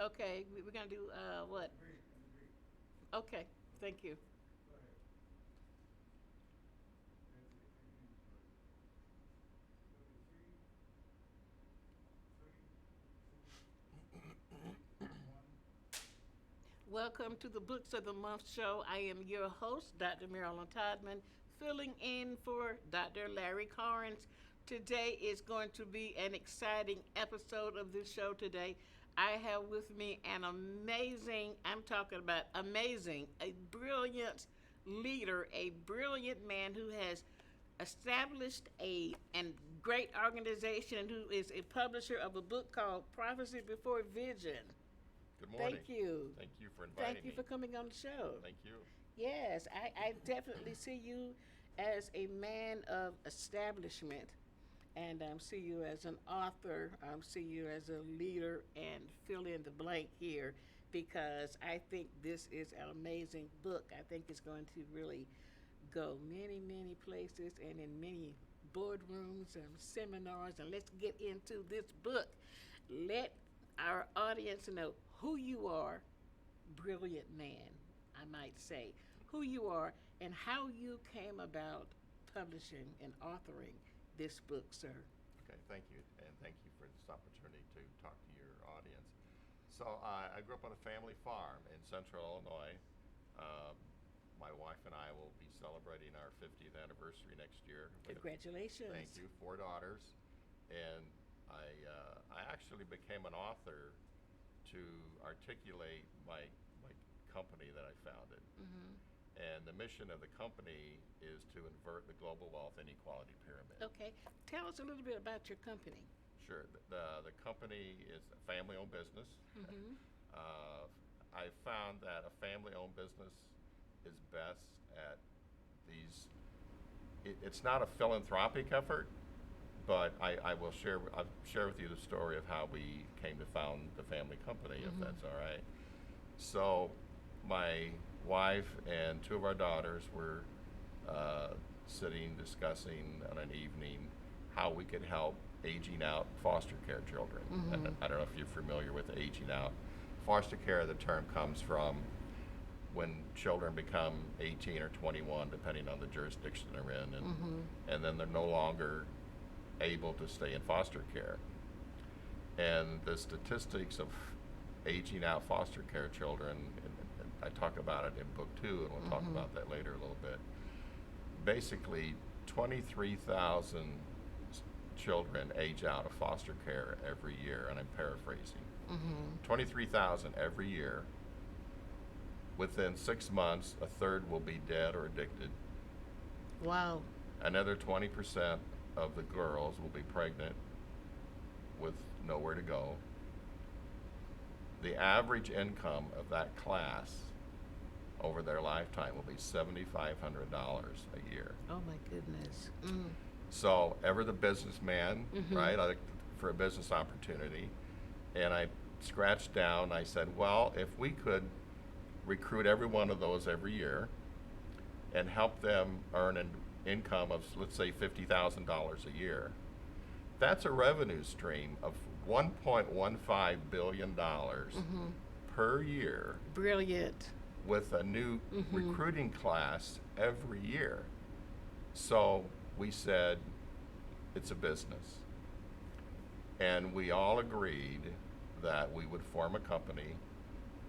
Okay, we're gonna do, what? Okay, thank you. Welcome to the Books of the Month show. I am your host, Dr. Marilyn Toddman, filling in for Dr. Larry Carnes. Today is going to be an exciting episode of this show today. I have with me an amazing, I'm talking about amazing, a brilliant leader, a brilliant man who has established a and great organization, who is a publisher of a book called Prophecy Before Vision. Good morning. Thank you. Thank you for Thank inviting you me. for coming on the show. Thank you. Yes, I definitely see you as a man of establishment, and see you as an author. See you as a leader, and fill in the blank here, because I think this is an amazing book. I think it's going to really go many, many places and in many boardrooms and seminars. And let's get into this book. Let our audience know who you are, brilliant man, I might say, who you are and how you came about publishing and authoring this book, sir. Okay, thank you. And thank you for this opportunity to talk to your audience. So, I grew up on a family farm in central Illinois. Um, my wife and I will be celebrating our 50th anniversary next year. Congratulations. Thank you. 4 daughters. And I actually became an author to articulate my company that I founded. And the mission of the company is to invert the global wealth inequality pyramid. Okay, tell us a little bit about your company. Sure. The company is a family-owned business. uh, I found that a family-owned business is best at these. It's not a philanthropic effort, but I'll share with you the story of how we came to found the family company, if that's all right. So, my wife and 2 of our daughters were sitting discussing on an evening how we could help aging out foster care children. I don't know if you're familiar with aging out. Foster care, the term comes from when children become 18 or 21, depending on the jurisdiction they're in, and then they're no longer able to stay in foster care. And the statistics of aging out foster care children, and I talk about it in book 2, and we'll talk about that later a little bit. Basically, 23,000 children age out of foster care every year, and I'm paraphrasing. 23,000 every year. Within 6 months, a third will be dead or addicted. Wow. Another 20% of the girls will be pregnant with nowhere to go. The average income of that class over their lifetime will be $7,500 a year. Oh my goodness. So, ever the businessman, right? I looked for a business opportunity, and I scratched down. I said, well, if we could recruit every one of those every year and help them earn an income of, let's say, $50,000 a year, that's a revenue stream of $1.15 billion per year, Brilliant. with a new recruiting class every year. So we said, it's a business. And we all agreed that we would form a company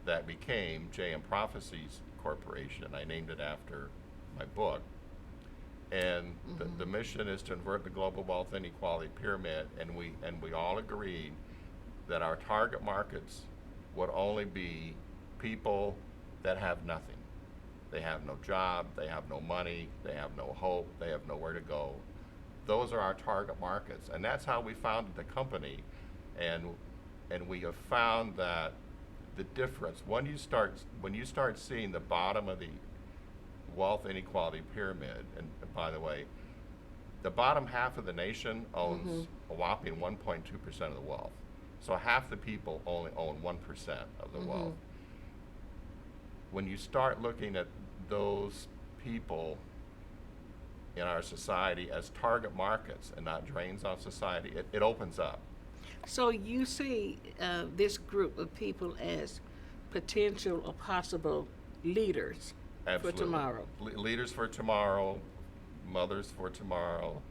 that became JM Prophecies Corporation. I named it after my book. And the mission is to invert the global wealth inequality pyramid, and we all agreed that our target markets would only be people that have nothing. They have no job, they have no money, they have no hope, they have nowhere to go. Those are our target markets, and that's how we founded the company. And we have found that the difference when you start seeing the bottom of the wealth inequality pyramid, and by the way, the bottom half of the nation owns a whopping 1.2% of the wealth. So half the people only own 1% of the wealth. When you start looking at those people in our society as target markets and not drains on society, it opens up. So you see this group of people as potential or possible leaders for Absolutely. tomorrow. Leaders for tomorrow, mothers for tomorrow,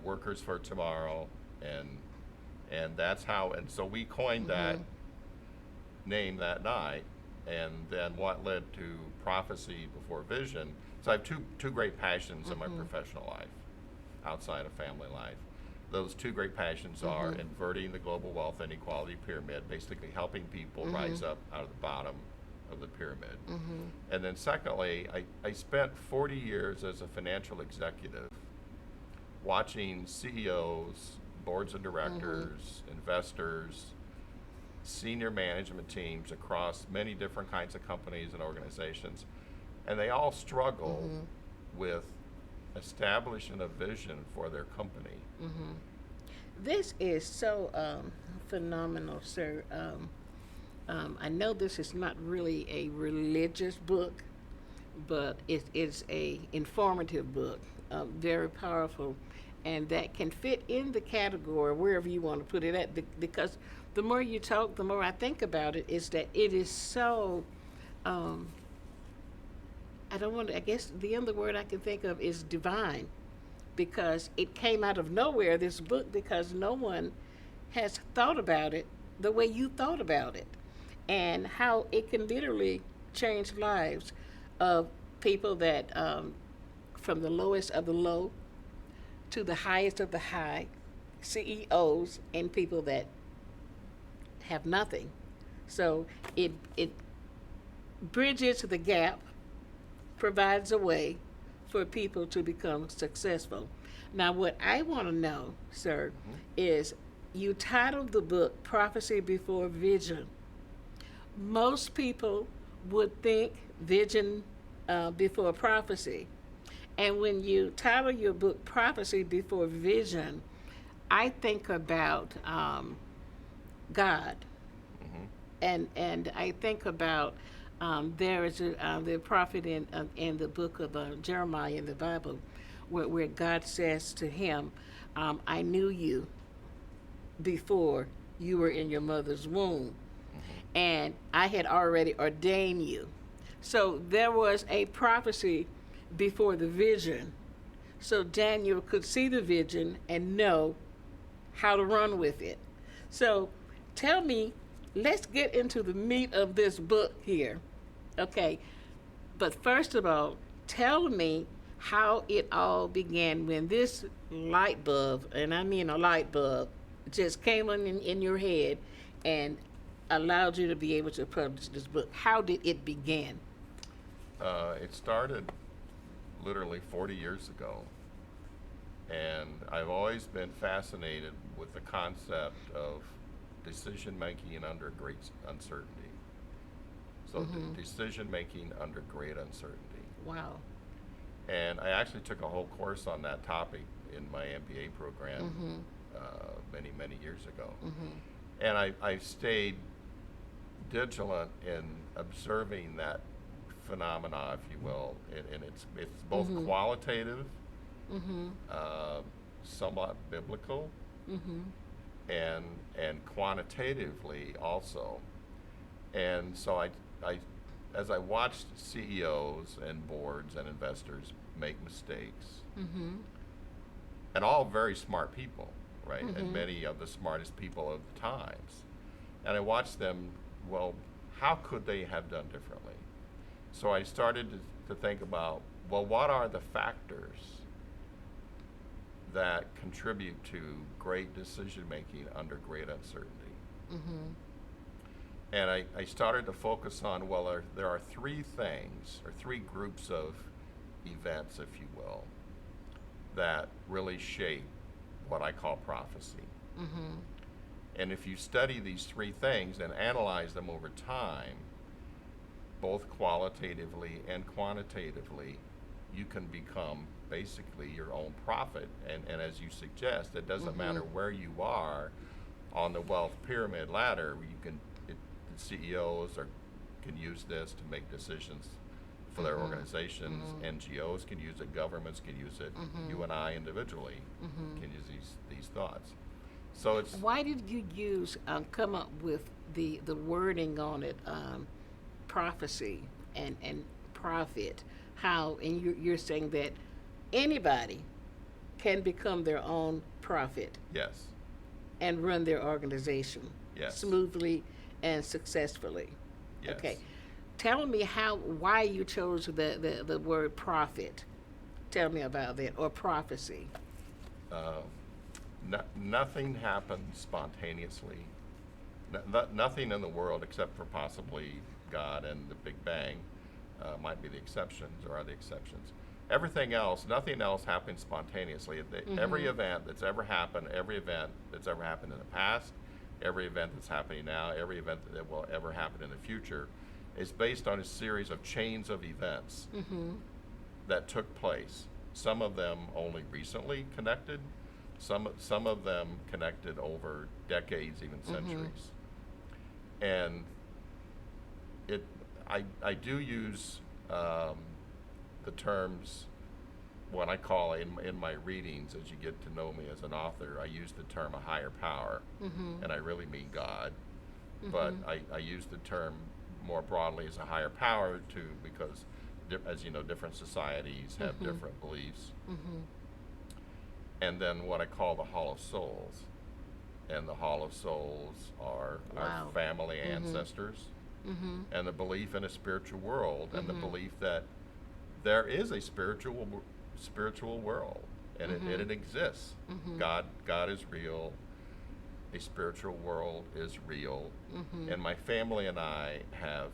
workers for tomorrow, and that's how. And so we coined that name that night, and then what led to prophecy before vision. So I have two great passions in my professional life, outside of family life. Those two great passions are inverting the global wealth inequality pyramid, basically helping people rise up out of the bottom of the pyramid. And then secondly, I spent 40 years as a financial executive watching CEOs, boards of directors, investors, senior management teams across many different kinds of companies and organizations, and they all struggle with establishing a vision for their company. This is so phenomenal, sir. I know this is not really a religious book, but it is a informative book, very powerful, and that can fit in the category wherever you want to put it at. Because the more you talk, the more I think about it. Is that it is so. I don't want to. I guess the other word I can think of is divine, because it came out of nowhere. This book, because no one has thought about it the way you thought about it, and how it can literally change lives of people that, from the lowest of the low to the highest of the high, CEOs and people that have nothing. So it bridges the gap, provides a way for people to become successful. Now, what I want to know, sir, is you titled the book Prophecy Before Vision. Most people would think vision before prophecy. And when you title your book Prophecy Before Vision, I think about God. And I think about there is the prophet in the book of Jeremiah in the Bible, where God says to him, I knew you before you were in your mother's womb, and I had already ordained you. So there was a prophecy before the vision. So Daniel could see the vision and know how to run with it. So tell me, let's get into the meat of this book here. Okay. But first of all, tell me how it all began when this light bulb, and I mean a light bulb, just came on in your head and allowed you to be able to publish this book. How did it begin? It started literally 40 years ago, and I've always been fascinated with the concept of decision making under great uncertainty. So decision making under great uncertainty. Wow. And I actually took a whole course on that topic in my MBA program many years ago. And I stayed vigilant in observing that phenomena, if you will, and it's both qualitative, somewhat biblical, and quantitatively also. And so I as I watched CEOs and boards and investors make mistakes, and all very smart people, right? And many of the smartest people of the times. And I watched them, well, how could they have done differently? So I started to think about, well, what are the factors that contribute to great decision making under great uncertainty? And I started to focus on, well, there are three things, or three groups of events, if you will, that really shape what I call prophecy. And if you study these three things and analyze them over time, both qualitatively and quantitatively, you can become basically your own prophet. And as you suggest, it doesn't matter where you are on the wealth pyramid ladder. CEOs can use this to make decisions for their organizations. NGOs can use it. Governments can use it. You and I individually can use these thoughts. So it's Why did you come up with the wording on it, prophecy and prophet? How, and you're saying that anybody can become their own prophet yes, and run their organization yes, smoothly and successfully. yes. Okay. Tell me why you chose the word prophet. Tell me about that, or prophecy. Nothing happens spontaneously. Nothing in the world, except for possibly God and the Big Bang, might be the exceptions, or are the exceptions. Everything else, nothing else happens spontaneously. Every event that's ever happened, every event that's ever happened in the past, every event that's happening now, every event that will ever happen in the future, is based on a series of chains of events that took place. Some of them only recently connected, some of them connected over decades, even centuries. And I do use the terms, what I call in my readings, as you get to know me as an author, I use the term a higher power, and I really mean God. But I use the term more broadly as a higher power too, because as you know, different societies have different beliefs. And then what I call the Hall of Souls. And the Hall of Souls are our family ancestors, and the belief in a spiritual world, and the belief that there is a spiritual world, and it exists. God is real. A spiritual world is real. And my family and I have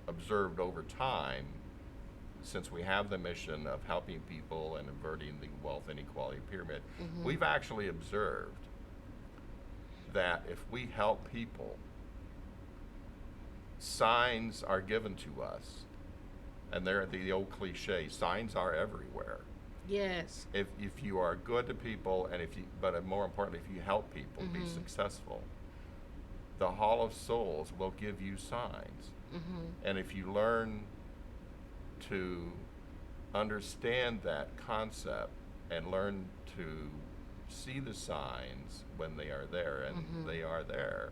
observed over time, since we have the mission of helping people and inverting the wealth inequality pyramid, we've actually observed that if we help people, signs are given to us. And they're the old cliche, signs are everywhere. Yes. If you are good to people, and but more importantly, if you help people be successful, the Hall of Souls will give you signs. And if you learn to understand that concept and learn to see the signs when they are there, and they are there,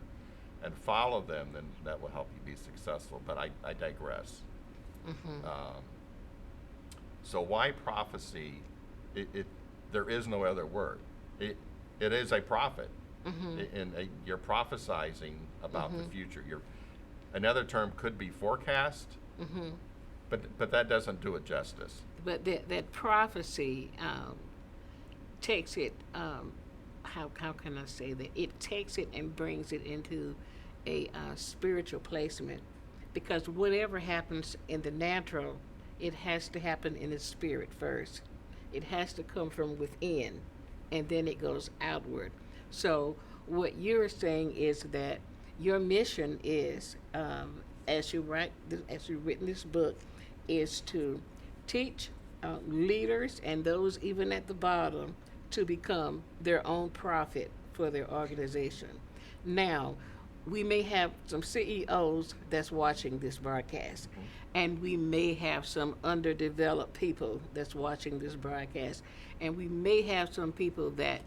and follow them, then that will help you be successful. But I digress. So why prophecy? There is no other word. It is a prophet, and you're prophesizing about the future. Another term could be forecast, but that doesn't do it justice. But that prophecy takes it. How can I say that? It takes it and brings it into a spiritual placement, because whatever happens in the natural, it has to happen in the spirit first. It has to come from within, and then it goes outward. So what you're saying is that your mission is, as you've written this book, is to teach leaders and those even at the bottom to become their own prophet for their organization. Now, we may have some CEOs that's watching this broadcast, and we may have some underdeveloped people that's watching this broadcast, and we may have some people that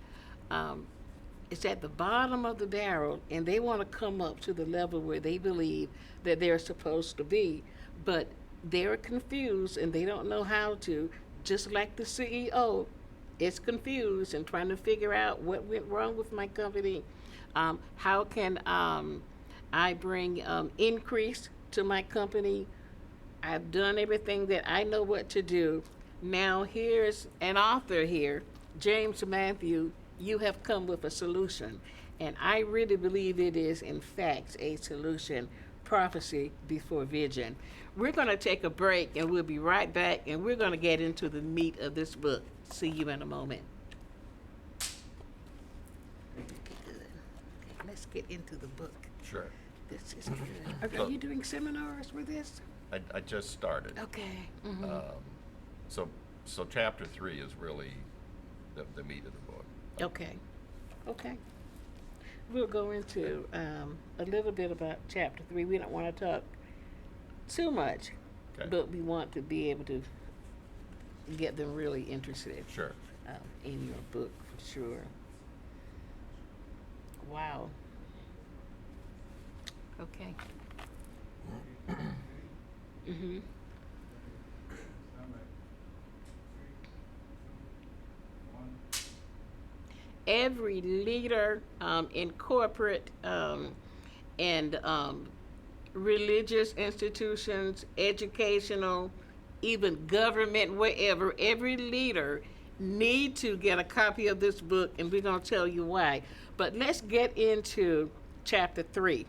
it's at the bottom of the barrel, and they want to come up to the level where they believe that they're supposed to be, but they're confused and they don't know how to, just like the CEO is confused and trying to figure out what went wrong with my company. How can I bring increase to my company? I've done everything that I know what to do. Now here's an author here, James Matthew. You have come with a solution, and I really believe it is, in fact, a solution. Prophecy before vision. We're going to take a break, and we'll be right back, and we're going to get into the meat of this book. See you in a moment. Let's get into the book. Sure. This is good. Are you doing seminars with this? I just started. Okay. So chapter 3 is really the meat of the book. Okay. We'll go into a little bit about chapter 3. We don't want to talk too much, but we want to be able to get them really interested. Sure. In your book, for sure. Wow. Okay. Mhm. Every leader in corporate and religious institutions, educational, even government, wherever, every leader need to get a copy of this book, and we're going to tell you why. But let's get into chapter 3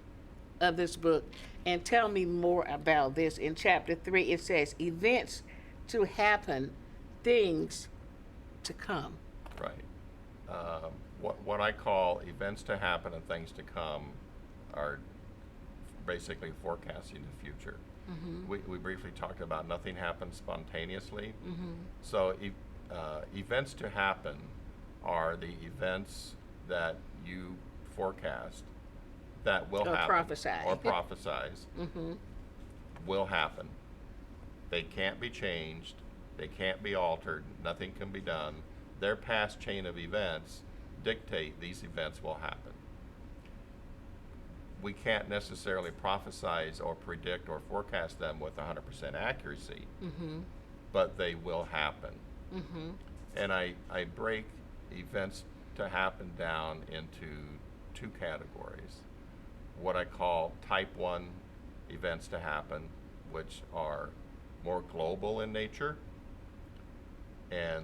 of this book and tell me more about this. In chapter 3, it says, events to happen, things to come. Right. What I call events to happen and things to come are basically forecasting the future. We briefly talked about nothing happens spontaneously. So events to happen are the events that you forecast that will Or happen. prophesy. Or prophesize. Will happen. They can't be changed. They can't be altered. Nothing can be done. Their past chain of events dictate these events will happen. We can't necessarily prophesize or predict or forecast them with 100% accuracy, but they will happen. And I break events to happen down into 2 categories. What I call type 1 events to happen, which are more global in nature and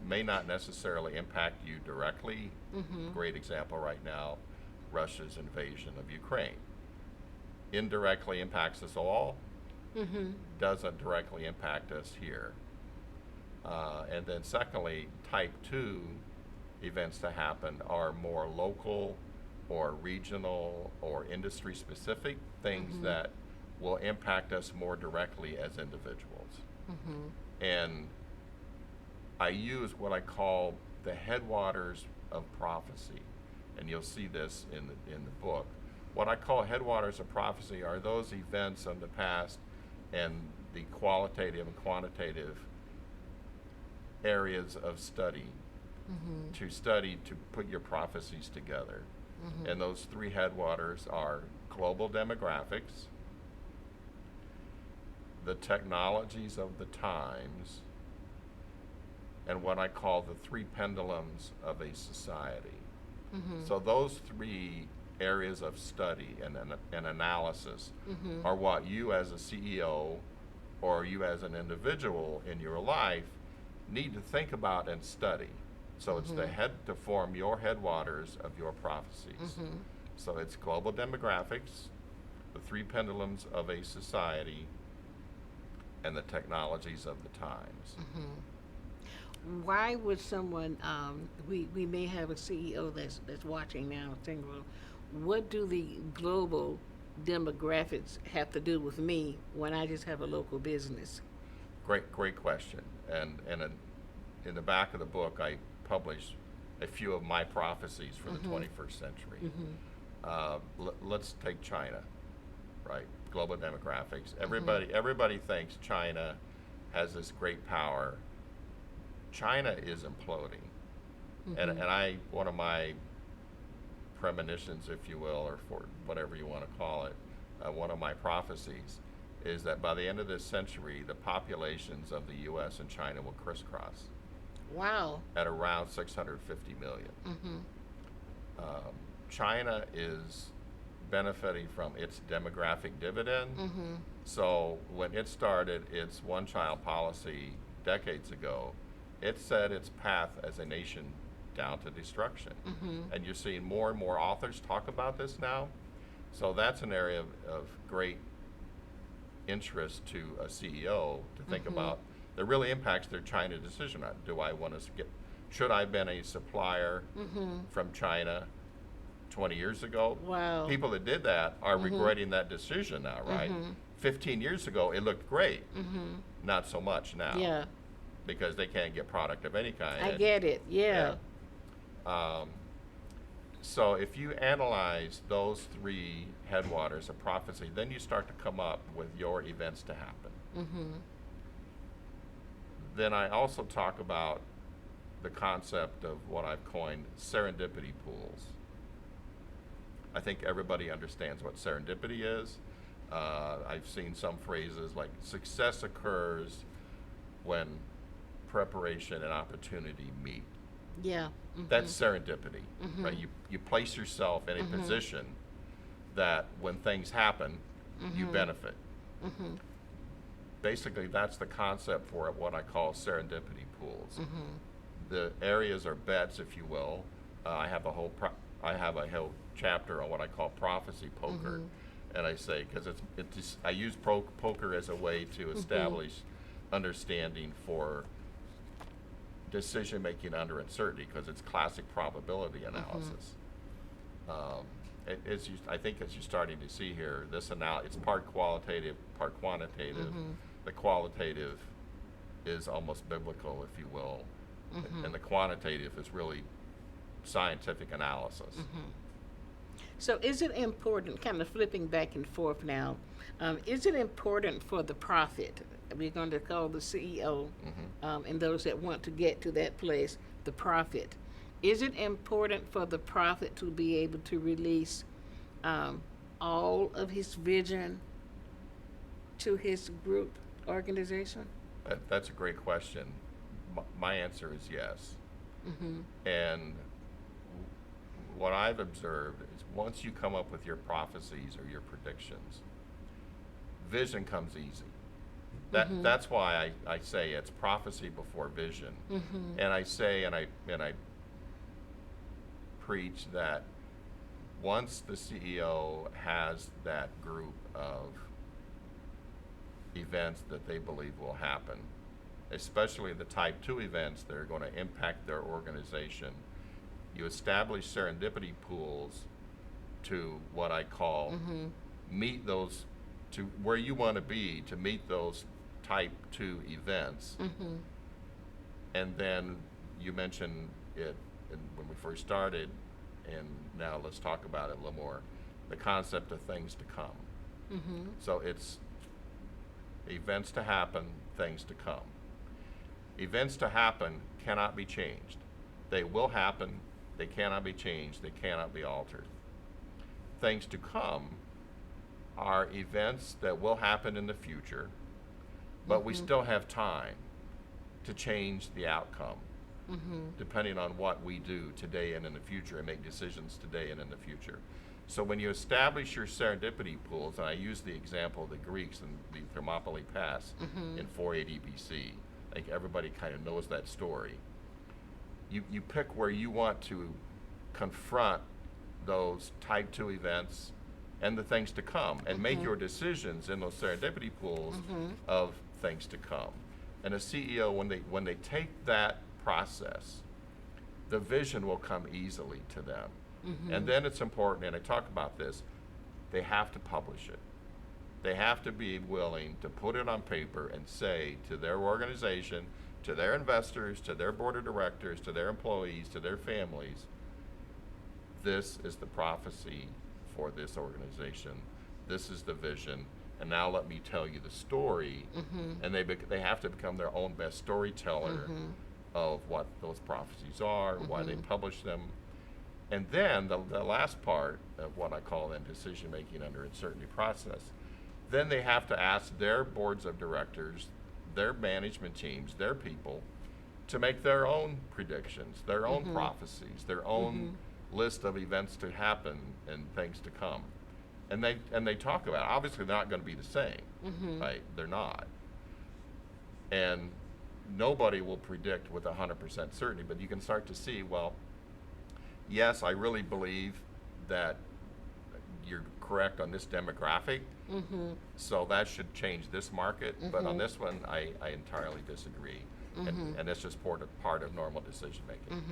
may not necessarily impact you directly. Great example right now, Russia's invasion of Ukraine. Indirectly impacts us all, doesn't directly impact us here. And then secondly, type 2 events to happen are more local or regional or industry specific things that will impact us more directly as individuals. And I use what I call the headwaters of prophecy, and you'll see this in the book. What I call headwaters of prophecy are those events of the past and the qualitative and quantitative areas of study to put your prophecies together. And those 3 headwaters are global demographics, the technologies of the times, and what I call the 3 pendulums of a society. So those 3 areas of study and analysis are what you as a CEO or you as an individual in your life need to think about and study. So it's the head to form your headwaters of your prophecies. So it's global demographics, the 3 pendulums of a society, and the technologies of the times. Why would someone, we may have a CEO that's watching now saying, well, what do the global demographics have to do with me when I just have a local business? Great question. And in the back of the book, I publish a few of my prophecies for the 21st century. Let's take China, right? Global demographics. Everybody thinks China has this great power. China is imploding. And one of my premonitions, if you will, or for whatever you want to call it, one of my prophecies is that by the end of this century, the populations of the U.S. and China will crisscross. Wow. At around 650 million. China is benefiting from its demographic dividend. So when it started its one-child policy decades ago, it set its path as a nation down to destruction. And you're seeing more and more authors talk about this now. So that's an area of great interest to a CEO to think about. That really impacts their China decision. Do I want to should I have been a supplier from China 20 years ago? Wow. People that did that are regretting that decision now, right? 15 years ago, it looked great. Not so much now. Yeah. Because they can't get product of any kind. I get it. Yeah. So if you analyze those 3 headwaters of prophecy, then you start to come up with your events to happen. Then I also talk about the concept of what I've coined serendipity pools. I think everybody understands what serendipity is. I've seen some phrases like success occurs when preparation and opportunity meet. Yeah. That's serendipity, right? You place yourself in a position that when things happen, you benefit. Basically, that's the concept for what I call serendipity pools. The areas are bets, if you will. I have a whole chapter on what I call prophecy poker, and I say because I use poker as a way to establish understanding for decision making under uncertainty, because it's classic probability analysis. I think as you're starting to see here, it's part qualitative, part quantitative. The qualitative is almost biblical, if you will, and the quantitative is really scientific analysis. So is it important, kind of flipping back and forth now, is it important for the prophet, we're going to call the CEO, and those that want to get to that place, the prophet, is it important for the prophet to be able to release all of his vision to his group organization? That's a great question. My answer is yes. And what I've observed is once you come up with your prophecies or your predictions, vision comes easy. That's why I say it's prophecy before vision. And I say and I preach that once the CEO has that group of events that they believe will happen, especially the type 2 events that are going to impact their organization, you establish serendipity pools to what I call meet those, to where you want to be to meet those type 2 events. And then you mentioned it when we first started, and now let's talk about it a little more, the concept of things to come. So it's events to happen, things to come. Events to happen cannot be changed. They will happen, they cannot be changed, they cannot be altered. Things to come are events that will happen in the future, but we still have time to change the outcome, depending on what we do today and in the future, and make decisions today and in the future. So when you establish your serendipity pools, and I use the example of the Greeks and the Thermopylae Pass in 480 BC, I think everybody kind of knows that story. You pick where you want to confront those type 2 events and the things to come, and make your decisions in those serendipity pools of things to come. And a CEO, when they take that process, the vision will come easily to them. And then it's important, and I talk about this, they have to publish it. They have to be willing to put it on paper and say to their organization, to their investors, to their board of directors, to their employees, to their families, this is the prophecy for this organization. This is the vision. And now let me tell you the story. And they have to become their own best storyteller of what those prophecies are, why they publish them. And then the last part of what I call then decision making under uncertainty process, then they have to ask their boards of directors, their management teams, their people, to make their own predictions, their own prophecies, their own list of events to happen and things to come. And they talk about it. Obviously they're not going to be the same, right? They're not. And nobody will predict with 100% certainty, but you can start to see, well, yes, I really believe that you're correct on this demographic, so that should change this market, but on this one, I entirely disagree. And that's just part of normal decision making.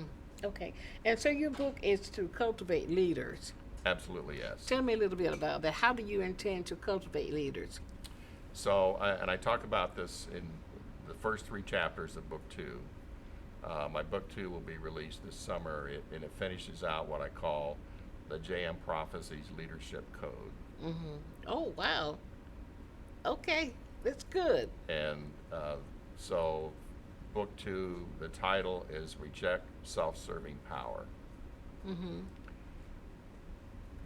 Okay, and so your book is to cultivate leaders. Absolutely, yes. Tell me a little bit about that. How do you intend to cultivate leaders? So, and I talk about this in the first 3 chapters of book 2. My book 2 will be released this summer, and it finishes out what I call the JM Prophecies Leadership Code. Oh, wow. Okay, that's good. And so book 2, the title is Reject Self-Serving Power.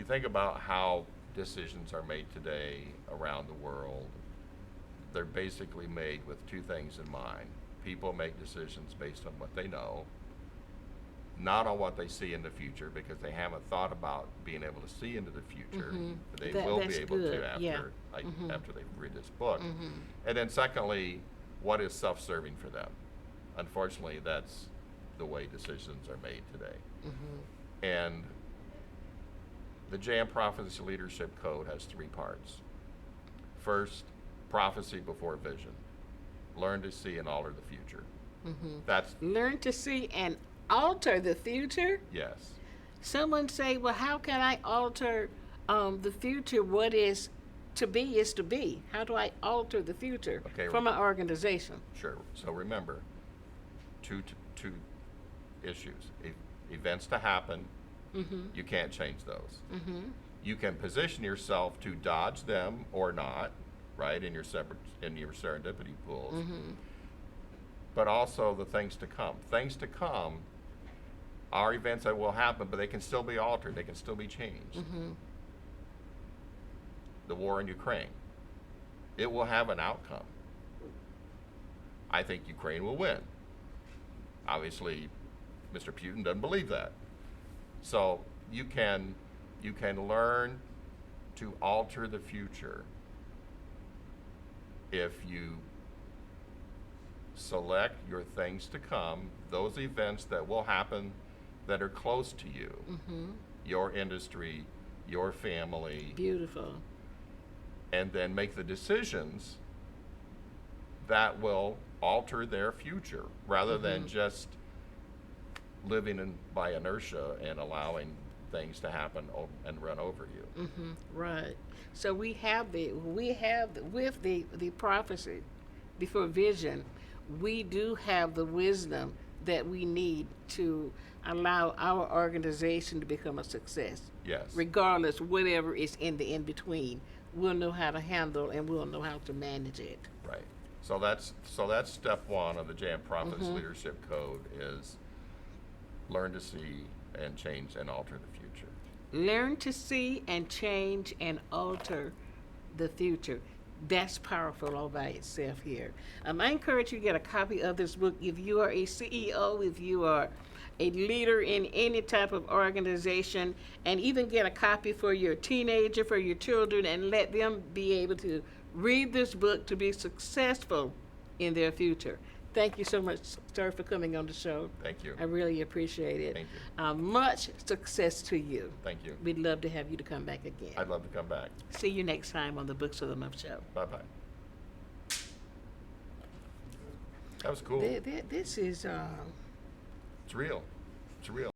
you think about how decisions are made today around the world, they're basically made with two things in mind. People make decisions based on what they know, not on what they see in the future, because they haven't thought about being able to see into the future. But they will That's be able good, to after, yeah. after they read this book. And then secondly, what is self-serving for them? Unfortunately, that's the way decisions are made today. And the JM Prophecy Leadership Code has 3 parts. First, prophecy before vision. Learn to see and alter the future. That's, Learn to see and alter the future. yes. Someone say, well, how can I alter the future? What is to be is to be. How do I alter the future Okay, from an organization? Sure. So remember, two issues. Events to happen, you can't change those. You can position yourself to dodge them or not, right, in your serendipity pools. But also the things to come. Things to come are events that will happen, but they can still be altered. They can still be changed. The war in Ukraine, it will have an outcome. I think Ukraine will win. Obviously, Mr. Putin doesn't believe that. So you can learn to alter the future if you select your things to come, those events that will happen that are close to you, your industry, your family, Beautiful. and then make the decisions that will alter their future rather than just living by inertia and allowing things to happen and run over you. Right. So we have with the prophecy before vision, we do have the wisdom that we need to allow our organization to become a success. Yes. Regardless, whatever is in the in-between, we'll know how to handle and we'll know how to manage it. Right. So that's step 1 of the JM Prophets Leadership Code is learn to see and change and alter the future. Learn to see and change and alter the future. That's powerful all by itself here. I encourage you to get a copy of this book. If you are a CEO, if you are a leader in any type of organization, and even get a copy for your teenager, for your children, and let them be able to read this book to be successful in their future. Thank you so much, sir, for coming on the show. Thank you. I really appreciate it. Thank you. Much success to you. Thank you. We'd love to have you to come back again. I'd love to come back. See you next time on the Books of the Month show. Bye-bye. That was cool. This is It's real. It's real.